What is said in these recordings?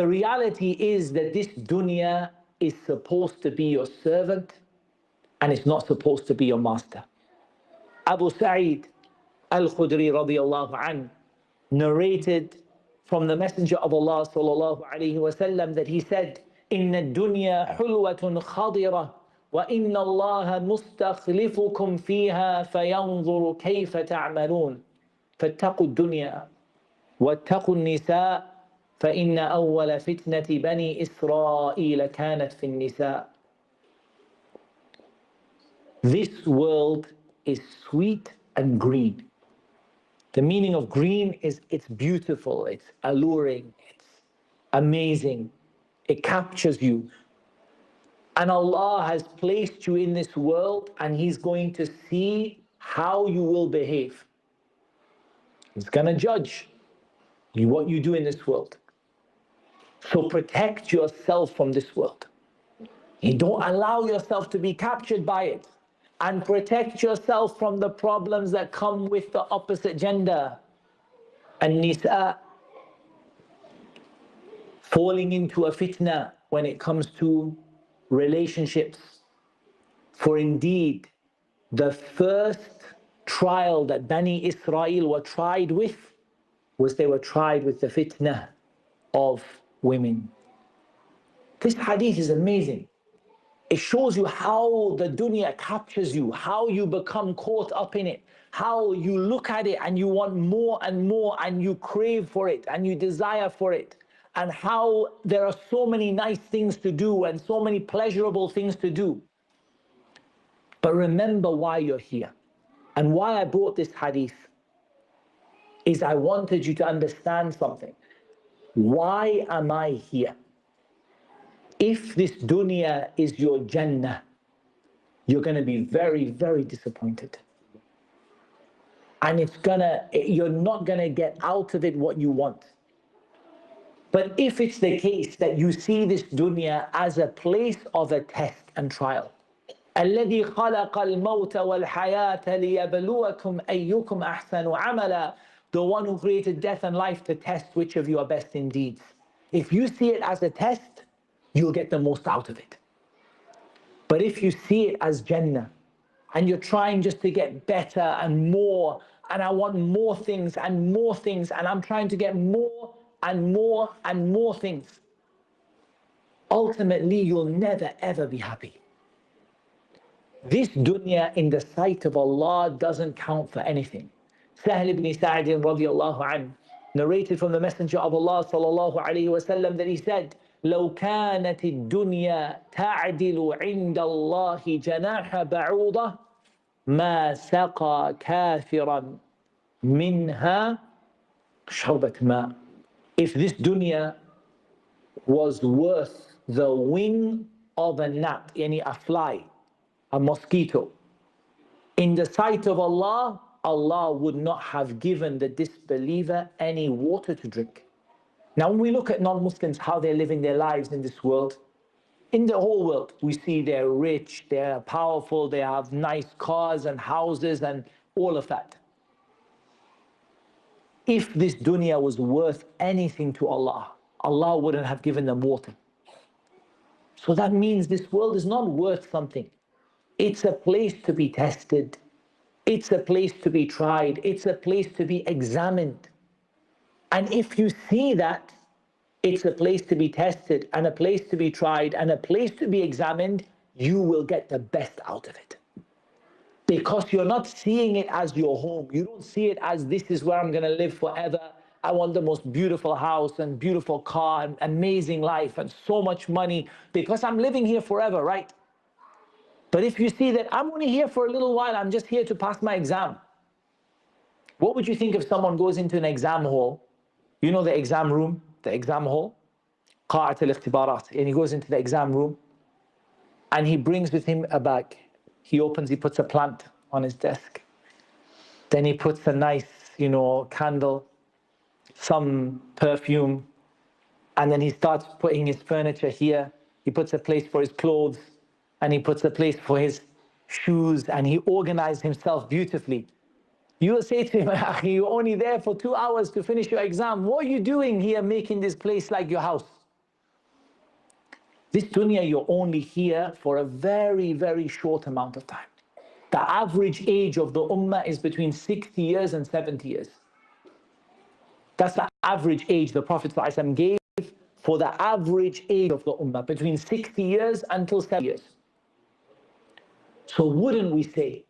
The reality is that this dunya is supposed to be your servant and it's not supposed to be your master. Abu Sa'id al-Khudri radiyallahu anhu narrated from the Messenger of Allah sallallahu alayhi wasallam that he said, "Inna dunya hulwatun khadira wa inna Allah mustakhlifukum fiha fayanzuru kayfa ta'malun fattaqu dunya wattaqu an-nisa fa inna awwala fitnati bani Israel kanat fi an-nisa." This world is sweet and green. The meaning of green is it's beautiful, it's alluring, it's amazing, it captures you. And Allah has placed you in this world and He's going to see how you will behave. He's going to judge you, what you do in this world. So protect yourself from this world. You don't allow yourself to be captured by it. And protect yourself from the problems that come with the opposite gender. And nisa, falling into a fitna when it comes to relationships. For indeed, the first trial that Bani Israel were tried with was they were tried with the fitna of women. This hadith is amazing. It shows you how the dunya captures you, how you become caught up in it, how you look at it and you want more and more and you crave for it and you desire for it, and how there are so many nice things to do and so many pleasurable things to do. But remember why you're here. And why I brought this hadith is I wanted you to understand something. Why am I here? If this dunya is your Jannah, you're going to be very, very disappointed. And you're not going to get out of it what you want. But if it's the case that you see this dunya as a place of a test and trial, الذي خلق الموت والحياة ليبلوكم أيكم أحسن عملا, the one who created death and life to test which of you are best in deeds. If you see it as a test, you'll get the most out of it. But if you see it as Jannah, and you're trying just to get better and more, and I want more things and more things, and I'm trying to get more and more and more things, ultimately you'll never ever be happy. This dunya in the sight of Allah doesn't count for anything. Sahl ibn Sa'd radiyallahu anhu narrated from the Messenger of Allah sallallahu alayhi wasallam that he said, لو كانت الدنيا تعدل عند الله جناح بعوضة ما سقى كافرا منها شربة ماء. If this dunya was worth the wing of a gnat, yani a fly, a mosquito, in the sight of Allah, Allah would not have given the disbeliever any water to drink. Now, when we look at non-Muslims, how they're living their lives in this world, in the whole world, we see they're rich, they're powerful, they have nice cars and houses and all of that. If this dunya was worth anything to Allah, Allah wouldn't have given them water. So that means this world is not worth something. It's a place to be tested. It's a place to be tried. It's a place to be examined. And if you see that it's a place to be tested and a place to be tried and a place to be examined, you will get the best out of it. Because you're not seeing it as your home. You don't see it as this is where I'm going to live forever. I want the most beautiful house and beautiful car and amazing life and so much money because I'm living here forever, right? But if you see that I'm only here for a little while, I'm just here to pass my exam. What would you think if someone goes into an exam hall? You know the exam room, the exam hall? قاعة الاختبارات. And he goes into the exam room and he brings with him a bag. He puts a plant on his desk. Then he puts a nice, candle, some perfume, and then he starts putting his furniture here. He puts a place for his clothes, and he puts a place for his shoes, and he organized himself beautifully. You will say to him, you're only there for 2 hours to finish your exam. What are you doing here making this place like your house? This dunya, you're only here for a very, very short amount of time. The average age of the ummah is between 60 years and 70 years. That's the average age the Prophet ﷺ gave for the average age of the ummah, between 60 years until 70 years. So wouldn't we say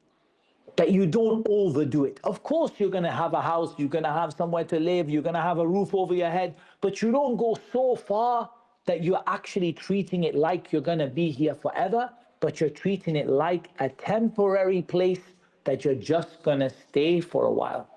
that you don't overdo it? Of course you're going to have a house, you're going to have somewhere to live, you're going to have a roof over your head, but you don't go so far that you're actually treating it like you're going to be here forever, but you're treating it like a temporary place that you're just going to stay for a while.